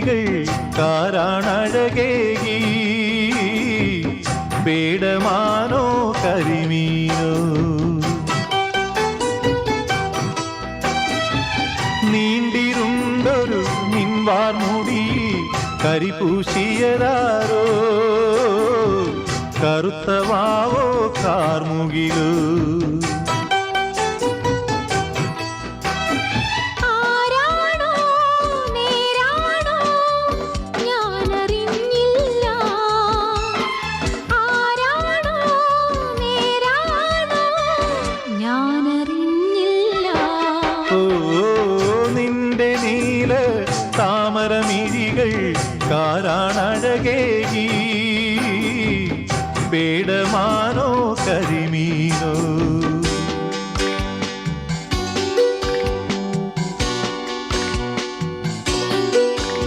മിഴികൾ കാരാണഴകേകി പേടമാനോ കരിമീനോ നീണ്ടിരുണ്ടൊരു നിൻവാർമുടി കരിപൂശിയതാരോ കറുത്തവാവോ കാർമുകിലോ നിന്റെ നീല താമരമിഴികൾ കാരാണഴകേകി പേടമാനോ കരിമീനോ